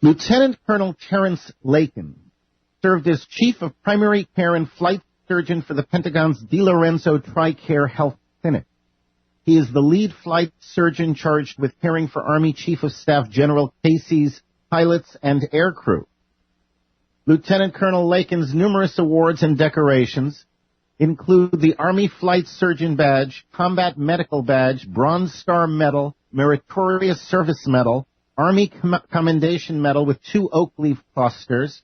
Lieutenant Colonel Terrence Larkin served as Chief of Primary Care and Flight Surgeon for the Pentagon's DiLorenzo TRICARE Health Clinic. He is the lead flight surgeon charged with caring for Army Chief of Staff General Casey's pilots and aircrew. Lieutenant Colonel Larkin's numerous awards and decorations include the Army Flight Surgeon Badge, Combat Medical Badge, Bronze Star Medal, Meritorious Service Medal, Army Commendation Medal with 2 oak leaf clusters,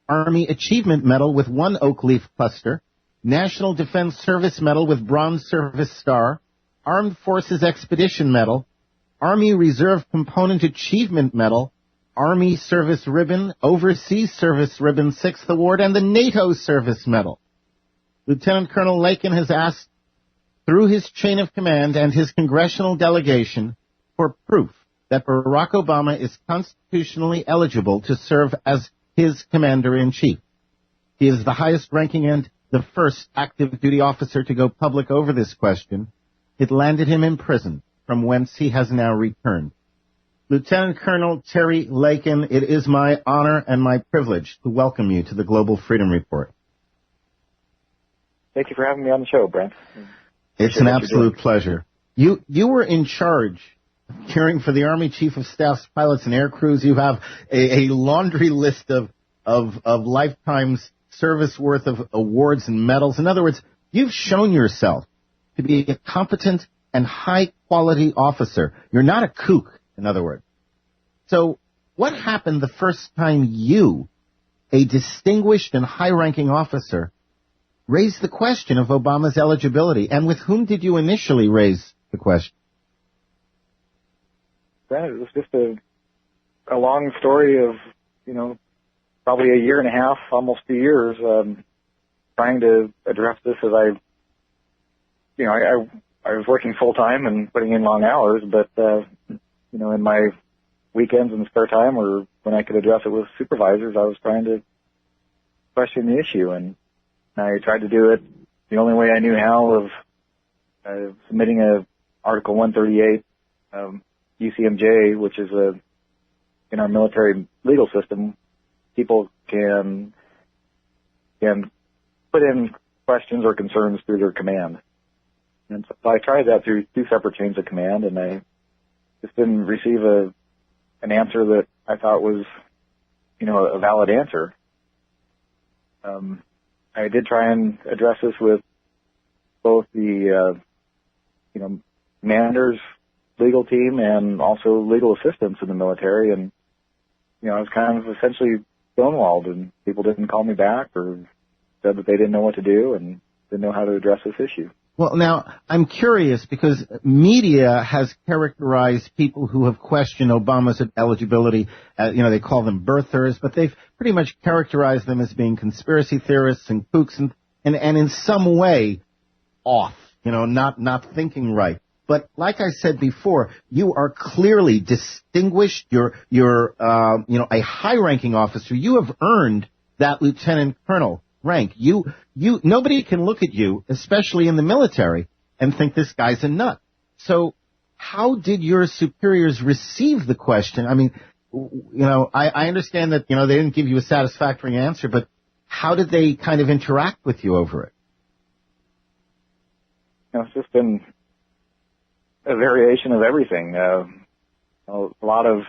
Army Achievement Medal with 1 oak leaf cluster, National Defense Service Medal with Bronze Service Star, Armed Forces Expedition Medal, Army Reserve Component Achievement Medal, Army Service Ribbon, Overseas Service Ribbon 6th Award, and the NATO Service Medal. Lieutenant Colonel Larkin has asked, through his chain of command and his congressional delegation, for proof that Barack Obama is constitutionally eligible to serve as his commander-in-chief. He is the highest-ranking and the first active duty officer to go public over this question. It landed him in prison, from whence he has now returned. Lieutenant Colonel Terry Larkin, it is my honor and my privilege to welcome you to the Global Freedom Report. Thank you for having me on the show, Brent. It's an absolute pleasure. You were in charge of caring for the Army Chief of Staff's pilots and air crews. You have a laundry list of lifetime's service worth of awards and medals. In other words, you've shown yourself to be a competent and high-quality officer. You're not a kook, in other words. So what happened the first time you, a distinguished and high-ranking officer, raised the question of Obama's eligibility, and with whom did you initially raise the question? It was just a long story of, probably a year and a half, almost 2 years, trying to address this as I was working full-time and putting in long hours, but, in my weekends and spare time or when I could address it with supervisors, I was trying to question the issue, and I tried to do it the only way I knew how of submitting a Article 138 UCMJ, which is in our military legal system, people can put in questions or concerns through their command. And so I tried that through 2 separate chains of command, and I just didn't receive an answer that I thought was, a valid answer. I did try and address this with both the, commander's legal team and also legal assistants in the military, and, I was kind of essentially stonewalled, and people didn't call me back or said that they didn't know what to do and didn't know how to address this issue. Well, now, I'm curious because media has characterized people who have questioned Obama's eligibility, they call them birthers, but they've pretty much characterized them as being conspiracy theorists and kooks and in some way off, not thinking right. But like I said before, you are clearly distinguished. You're a high-ranking officer. You have earned that lieutenant colonel rank. Nobody can look at you, especially in the military, and think this guy's a nut. So how did your superiors receive the question? I mean, I understand that, they didn't give you a satisfactory answer, but how did they kind of interact with you over it? It's just been a variation of everything. A lot of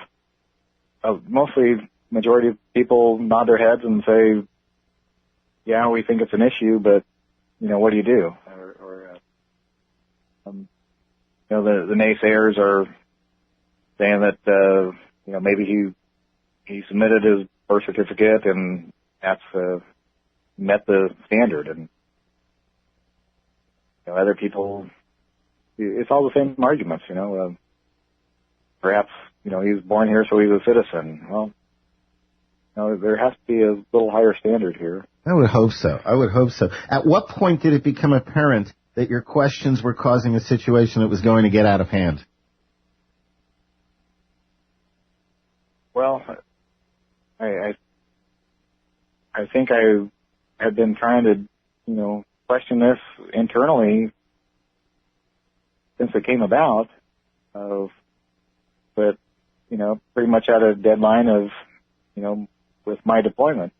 mostly majority of people nod their heads and say, yeah, we think it's an issue, but, what do you do? The naysayers are saying that, maybe he submitted his birth certificate and that's, met the standard. And, other people, it's all the same arguments, perhaps, he was born here, so he's a citizen. Well, there has to be a little higher standard here. I would hope so. At what point did it become apparent that your questions were causing a situation that was going to get out of hand? Well, I think I had been trying to, question this internally since it came about, but, pretty much at a deadline of with my deployment.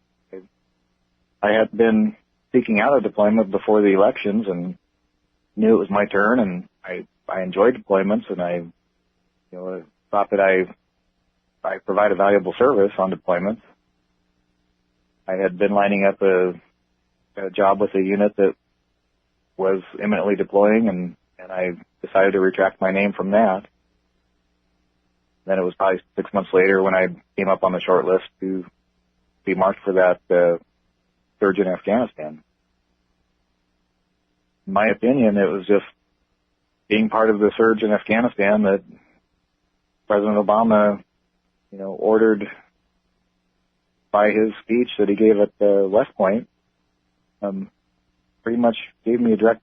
I had been seeking out a deployment before the elections and knew it was my turn, and I enjoyed deployments, and I thought that I provide a valuable service on deployments. I had been lining up a job with a unit that was imminently deploying, and I decided to retract my name from that. Then it was probably 6 months later when I came up on the short list to be marked for that surge in Afghanistan. In my opinion, it was just being part of the surge in Afghanistan that President Obama, ordered by his speech that he gave at West Point, pretty much gave me a direct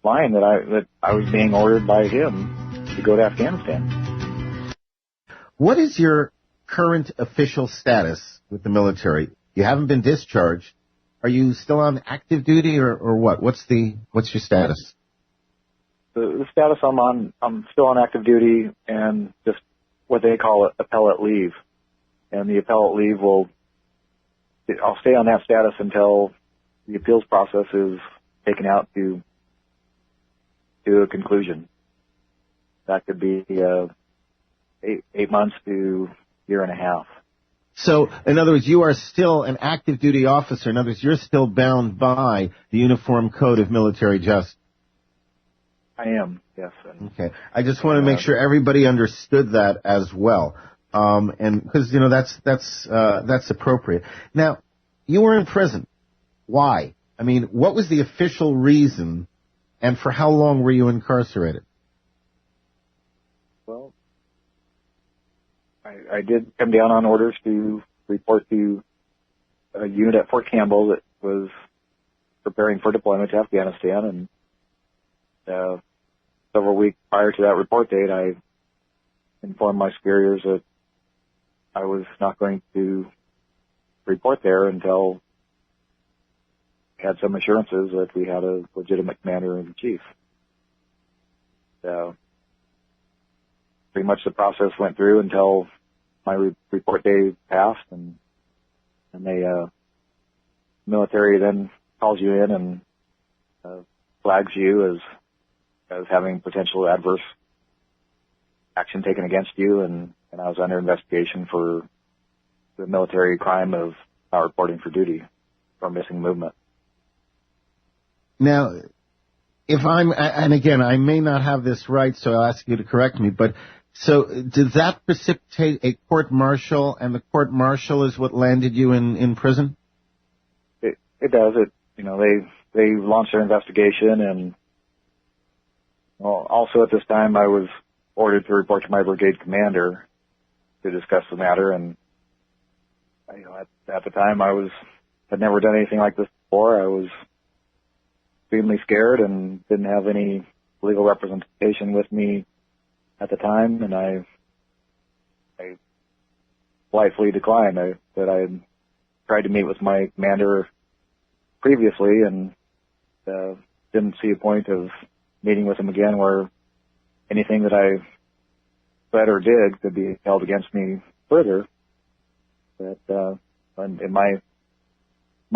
line that I was being ordered by him to go to Afghanistan. What is your current official status with the military? You haven't been discharged. Are you still on active duty or what? What's your status? The status I'm still on active duty and just what they call appellate leave. And the appellate leave I'll stay on that status until the appeals process is taken out to a conclusion. That could be 8 months to year and a half. So, in other words, you are still an active duty officer. In other words, you're still bound by the Uniform Code of Military Justice. I am, yes. Okay. I just want to make sure everybody understood that as well. And because, that's appropriate. Now, you were in prison. Why? I mean, what was the official reason, and for how long were you incarcerated? Well, I did come down on orders to report to a unit at Fort Campbell that was preparing for deployment to Afghanistan, and several weeks prior to that report date, I informed my superiors that I was not going to report there until I had some assurances that we had a legitimate commander-in-chief. So pretty much the process went through until my report day passed, and the military then calls you in and flags you as having potential adverse action taken against you, and I was under investigation for the military crime of not reporting for duty or missing movement. Now, and again, I may not have this right, so I'll ask you to correct me, but so did that precipitate a court-martial, and the court-martial is what landed you in prison? It does. They launched their investigation, and also at this time I was ordered to report to my brigade commander to discuss the matter, and at the time had never done anything like this before. I was extremely scared and didn't have any legal representation with me at the time, and I politely declined. I had tried to meet with my commander previously and didn't see a point of meeting with him again where anything that I said or did could be held against me further. But in my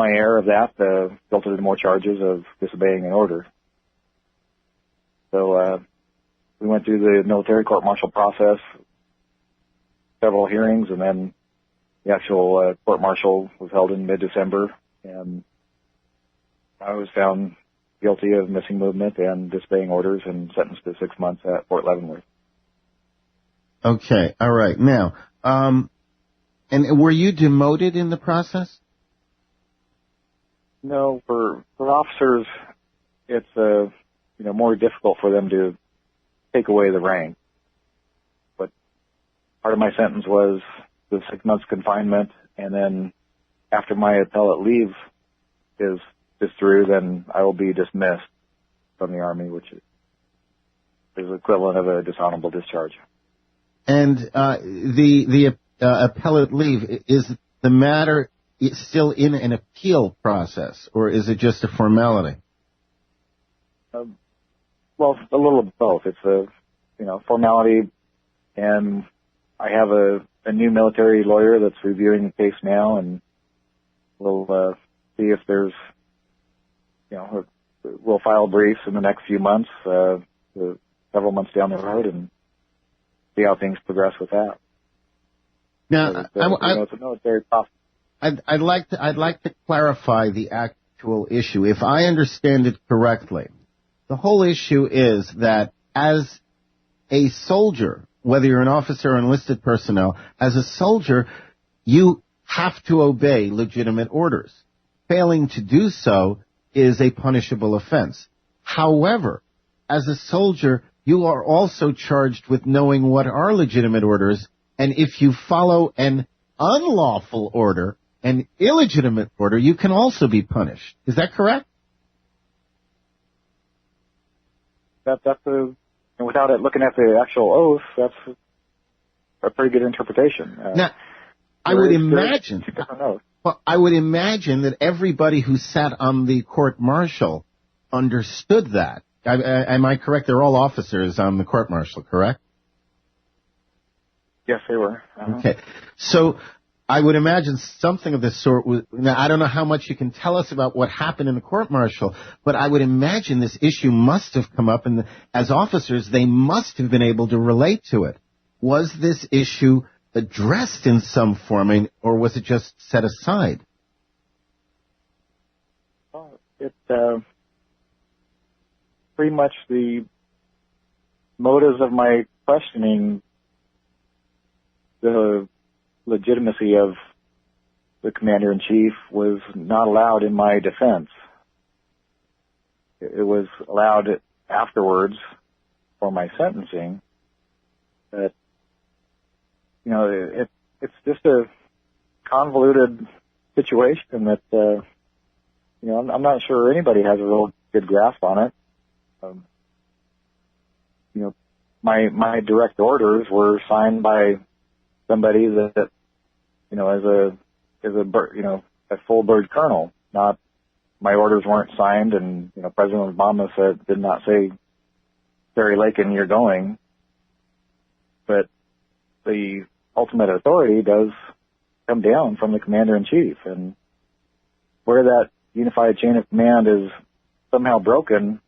error of that resulted in more charges of disobeying an order. So we went through the military court-martial process, several hearings, and then the actual court-martial was held in mid-December, and I was found guilty of missing movement and disobeying orders and sentenced to 6 months at Fort Leavenworth. Okay, all right. Now, and were you demoted in the process? No, for officers, it's more difficult for them to take away the rank. But part of my sentence was the 6 months confinement, and then after my appellate leave is through, then I will be dismissed from the Army, which is equivalent of a dishonorable discharge. And the appellate leave, is the matter still in an appeal process, or is it just a formality? Well, a little of both. It's a formality, and I have a a new military lawyer that's reviewing the case now, and we'll see if there's, we'll file briefs in the next few months, several months down the road, and see how things progress with that. Now, it's a military process. I'd like to clarify the actual issue. If I understand it correctly, the whole issue is that as a soldier, whether you're an officer or enlisted personnel, as a soldier, you have to obey legitimate orders. Failing to do so is a punishable offense. However, as a soldier, you are also charged with knowing what are legitimate orders, and if you follow an unlawful order, an illegitimate order, you can also be punished. Is that correct? Without it looking at the actual oath, that's a pretty good interpretation. Now, I would imagine that everybody who sat on the court-martial understood that. Am I correct? They're all officers on the court-martial, correct? Yes, they were. Okay. So I would imagine something of this sort was, now I don't know how much you can tell us about what happened in the court-martial, but I would imagine this issue must have come up, and as officers, they must have been able to relate to it. Was this issue addressed in some form, or was it just set aside? Well, it pretty much the motives of my questioning, the legitimacy of the commander-in-chief was not allowed in my defense. It was allowed afterwards for my sentencing. But, it's just a convoluted situation that, I'm not sure anybody has a real good grasp on it. My direct orders were signed by somebody that as a full bird colonel. Not, my orders weren't signed, and President Obama did not say, Terry Larkin, you're going. But the ultimate authority does come down from the commander-in-chief, and where that unified chain of command is somehow broken,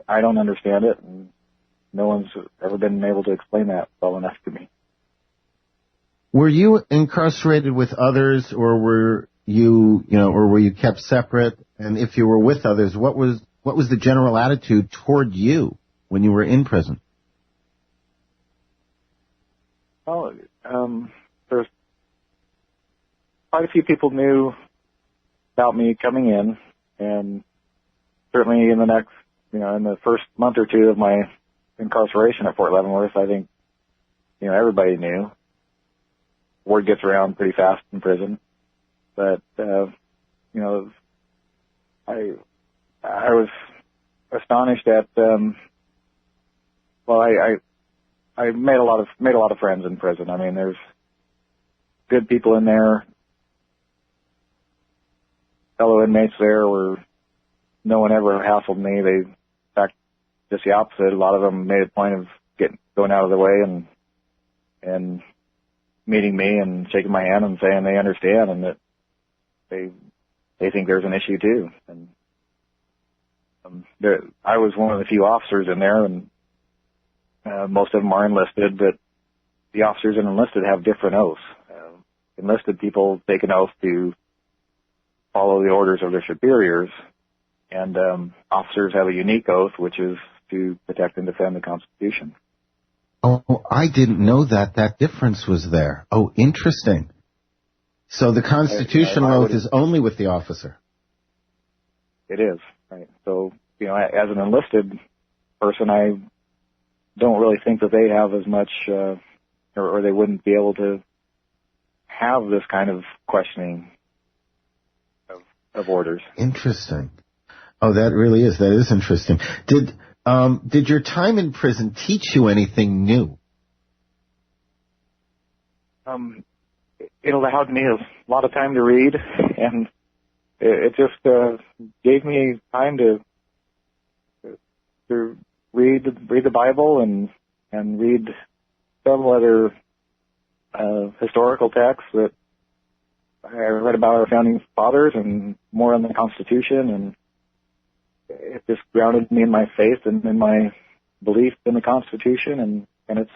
I don't understand it, and no one's ever been able to explain that well enough to me. Were you incarcerated with others, or were you kept separate? And if you were with others, what was the general attitude toward you when you were in prison? Well, there's quite a few people knew about me coming in, and certainly in the first month or two of my incarceration at Fort Leavenworth, I think, everybody knew. Word gets around pretty fast in prison. But, I was astonished at, I made a lot of friends in prison. I mean, there's good people in there. Fellow inmates there were, no one ever hassled me. They, in fact, just the opposite. A lot of them made a point of going out of their way and meeting me and shaking my hand and saying they understand and that they think there's an issue too. And I was one of the few officers in there, and most of them are enlisted, but the officers and enlisted have different oaths. Enlisted people take an oath to follow the orders of their superiors, and officers have a unique oath, which is to protect and defend the Constitution. Oh, I didn't know that difference was there. Oh, interesting. So the constitutional oath is only with the officer. It is, right. So, as an enlisted person, I don't really think that they have as much, or they wouldn't be able to have this kind of questioning of orders. Interesting. Oh, that is interesting. Did your time in prison teach you anything new? It allowed me a lot of time to read, and it just gave me time to read the Bible and read several other historical texts that I read about our founding fathers and more on the Constitution, and it just grounded me in my faith and in my belief in the Constitution and its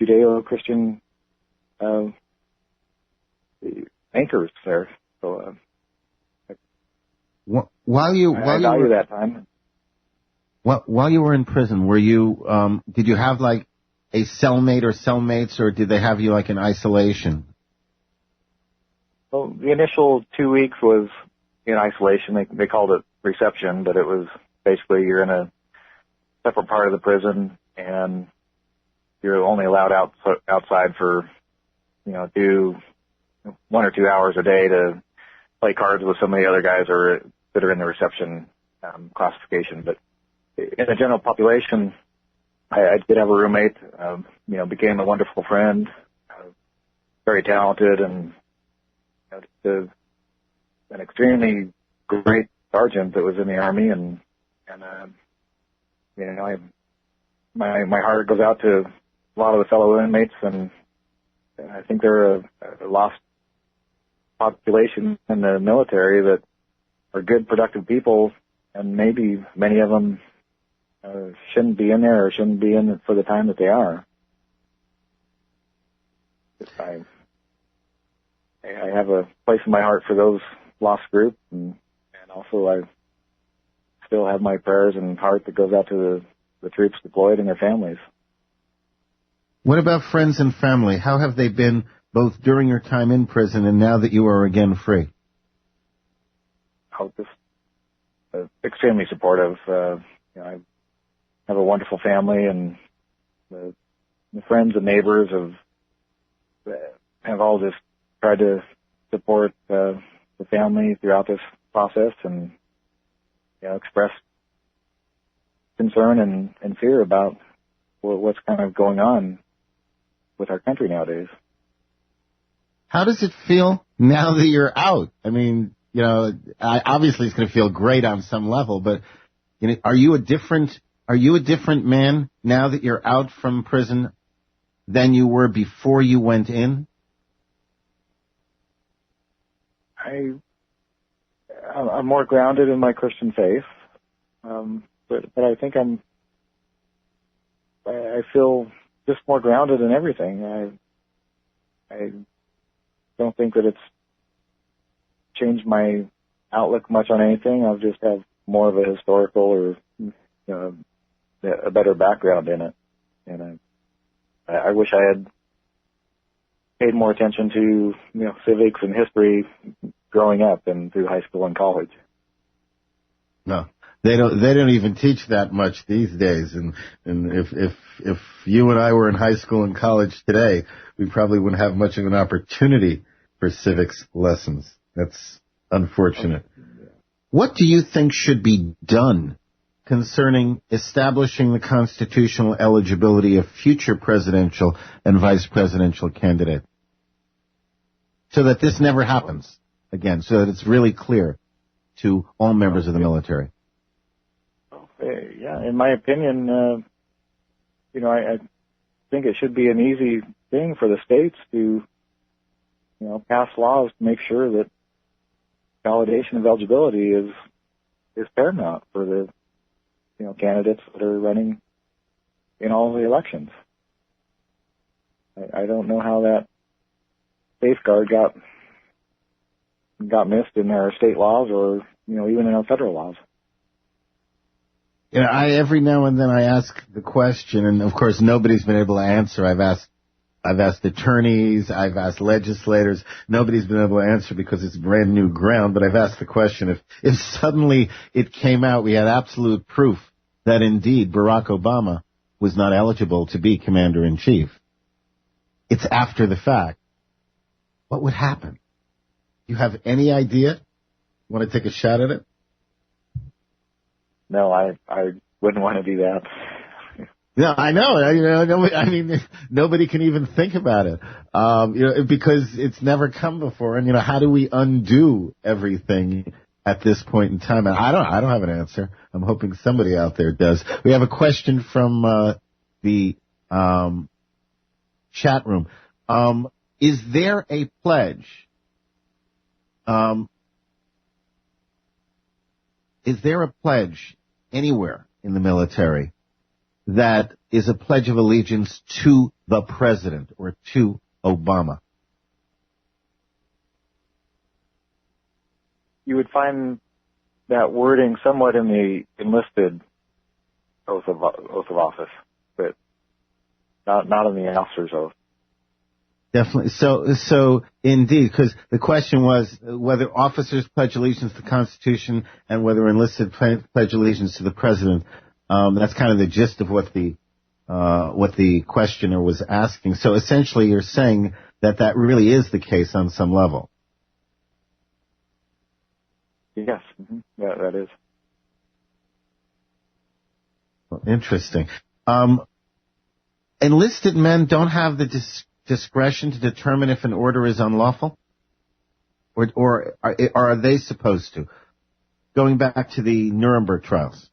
Judeo-Christian anchors there. So I value that time. While you were in prison, were you did you have like a cellmate or cellmates, or did they have you like in isolation? Well, the initial 2 weeks was in isolation. They called it reception, but it was basically you're in a separate part of the prison, and you're only allowed outside for, 1 or 2 hours a day to play cards with some of the other guys that are in the reception classification. But in the general population, I did have a roommate, became a wonderful friend, very talented, and an extremely great sergeant that was in the Army, and my heart goes out to a lot of the fellow inmates, and I think they're a lost population in the military that are good, productive people, and maybe many of them shouldn't be in there or shouldn't be in it for the time that they are. I have a place in my heart for those lost group, and also I still have my prayers and heart that goes out to the troops deployed and their families. What about friends and family? How have they been both during your time in prison and now that you are again free? Oh, just extremely supportive. I have a wonderful family, and the friends and neighbors have all just tried to support the family throughout this process, and express concern and fear about what's kind of going on with our country nowadays. How does it feel now that you're out? I mean, obviously it's going to feel great on some level, but are you a different man now that you're out from prison than you were before you went in? I'm more grounded in my Christian faith, but I think I feel just more grounded in everything. I don't think that it's changed my outlook much on anything. I'll just have more of a historical or a better background in it, and I wish I had paid more attention to civics and history growing up and through high school and college. No, they don't even teach that much these days. And if you and I were in high school and college today, we probably wouldn't have much of an opportunity for civics lessons. That's unfortunate. What do you think should be done concerning establishing the constitutional eligibility of future presidential and vice presidential candidates, so that this never happens again, so that it's really clear to all members of the military? Yeah, in my opinion, I think it should be an easy thing for the states to, pass laws to make sure that validation of eligibility is paramount for the, candidates that are running in all the elections. I don't know how that safeguard got missed in our state laws or, even in our federal laws. Every now and then I ask the question, and of course nobody's been able to answer. I've asked attorneys, I've asked legislators. Nobody's been able to answer because it's brand new ground, but I've asked the question, if suddenly it came out, we had absolute proof that indeed Barack Obama was not eligible to be commander-in-chief. It's after the fact. What would happen? You have any idea? Want to take a shot at it? No, I wouldn't want to do that. No, I know. I mean, nobody can even think about it, because it's never come before. And how do we undo everything at this point in time? And I don't have an answer. I'm hoping somebody out there does. We have a question from the chat room. Is there a pledge? Is there a pledge anywhere in the military that is a pledge of allegiance to the president or to Obama? You would find that wording somewhat in the enlisted oath of office, but not in the officer's oath. Definitely. So indeed, because the question was whether officers pledge allegiance to the Constitution and whether enlisted pledge allegiance to the president. That's kind of the gist of what the questioner was asking. So essentially, you're saying that really is the case on some level. Yes. Mm-hmm. Yeah, that is. Well, interesting. Enlisted men don't have the discretion to determine if an order is unlawful, or are they supposed to? Going back to the Nuremberg trials.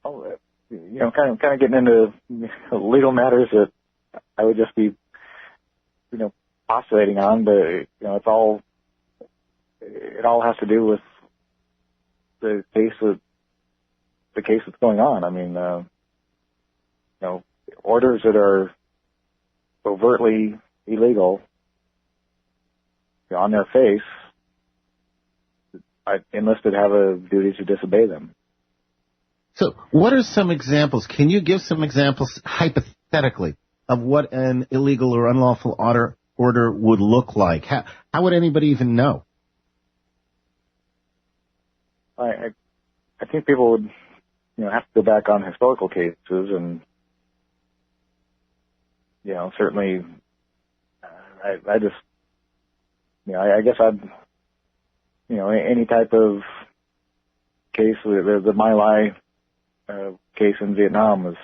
Oh, kind of getting into legal matters that I would just be, postulating on, but it all has to do with the case that's going on. I mean, orders that are overtly illegal on their face, enlisted have a duty to disobey them. So what are some examples? Can you give some examples hypothetically of what an illegal or unlawful order would look like? How would anybody even know? I think people would, have to go back on historical cases and, certainly, I just, I guess I'd, any type of case, the My Lai case in Vietnam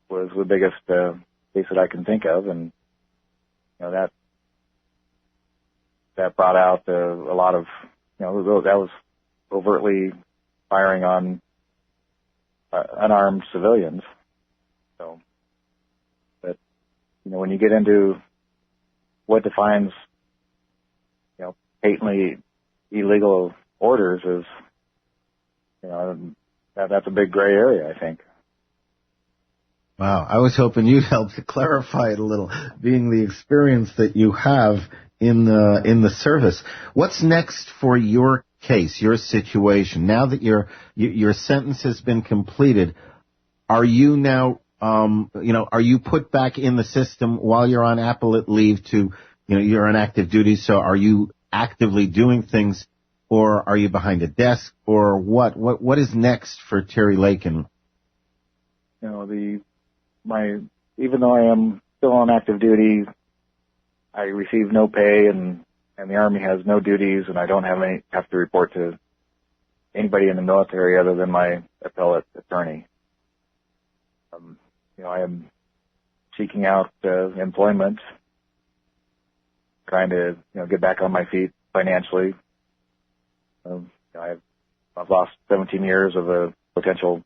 was the biggest case that I can think of, and that brought out a lot of that was overtly firing on unarmed civilians. So, but when you get into what defines patently illegal orders, is that's a big gray area, I think. Wow, I was hoping you'd help to clarify it a little, being the experience that you have in the service. What's next for your case, your situation? Now that your sentence has been completed, are you now, are you put back in the system while you're on appellate leave to, you're on active duty? So are you actively doing things, or are you behind a desk, or what? What is next for Terry Larkin? Even though I am still on active duty, I receive no pay, and the Army has no duties, and I don't have to report to anybody in the military other than my appellate attorney. I am seeking out employment, trying to get back on my feet financially. I've lost 17 years of a potential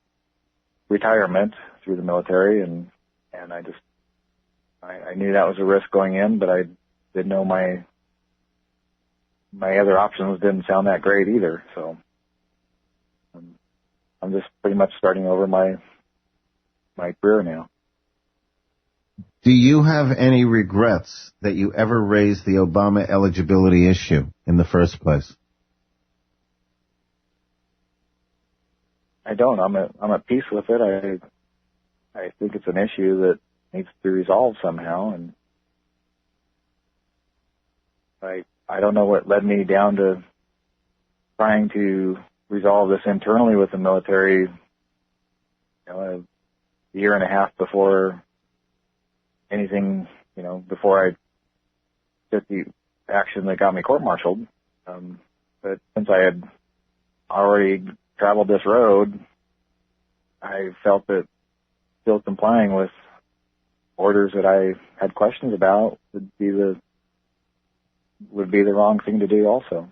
retirement through the military, and I knew that was a risk going in, but I didn't know my other options didn't sound that great either. So I'm just pretty much starting over my career now. Do you have any regrets that you ever raised the Obama eligibility issue in the first place? I don't. I'm at peace with it. I think it's an issue that needs to be resolved somehow, and I don't know what led me down to trying to resolve this internally with the military, a year and a half before anything, before I took the action that got me court-martialed. But since I had already traveled this road, I felt that still complying with orders that I had questions about would be the wrong thing to do also.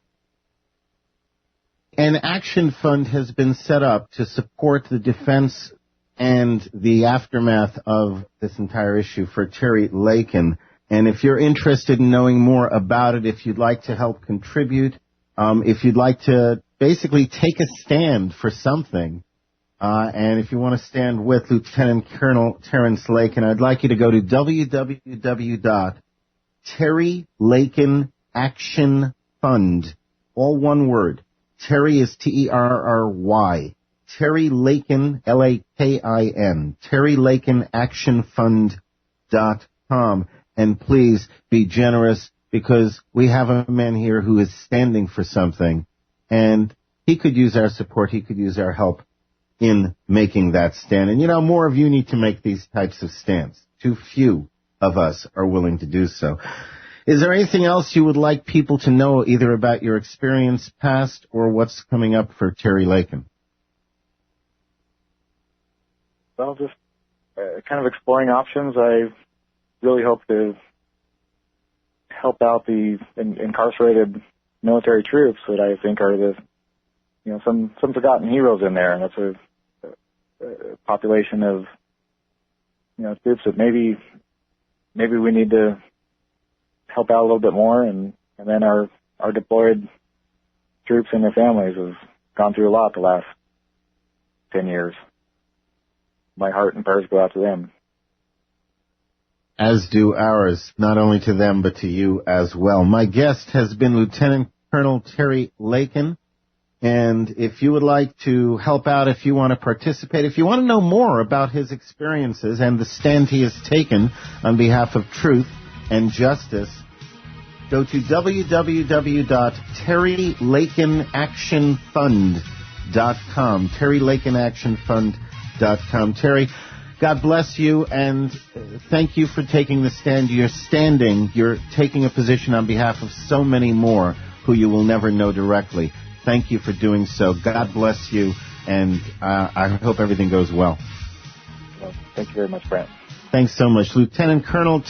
An action fund has been set up to support the defense and the aftermath of this entire issue for Terry Larkin. And if you're interested in knowing more about it, if you'd like to help contribute, if you'd like to basically take a stand for something, and if you want to stand with Lieutenant Colonel Terrence Larkin, I'd like you to go to www.TerryLarkinActionFund, all one word. Terry is Terry. Terry Larkin, Lakin, TerryLarkinActionFund.com. And please be generous, because we have a man here who is standing for something, and he could use our support, he could use our help in making that stand. And, more of you need to make these types of stands. Too few of us are willing to do so. Is there anything else you would like people to know, either about your experience past or what's coming up for Terry Larkin? Well, just kind of exploring options. I really hope to help out the incarcerated military troops that I think are the, some forgotten heroes in there, and that's a population of, troops that maybe we need to help out a little bit more, and then our deployed troops and their families have gone through a lot the last 10 years. My heart and prayers go out to them. As do ours, not only to them, but to you as well. My guest has been Lieutenant Colonel Terry Larkin. And if you would like to help out, if you want to participate, if you want to know more about his experiences and the stand he has taken on behalf of truth and justice, go to www.TerryLarkinActionFund.com. TerryLarkinActionFund.com. Terry, God bless you, and thank you for taking the stand. You're taking a position on behalf of so many more who you will never know directly. Thank you for doing so. God bless you, and I hope everything goes well. Thank you very much, Brent. Thanks so much. Lieutenant Colonel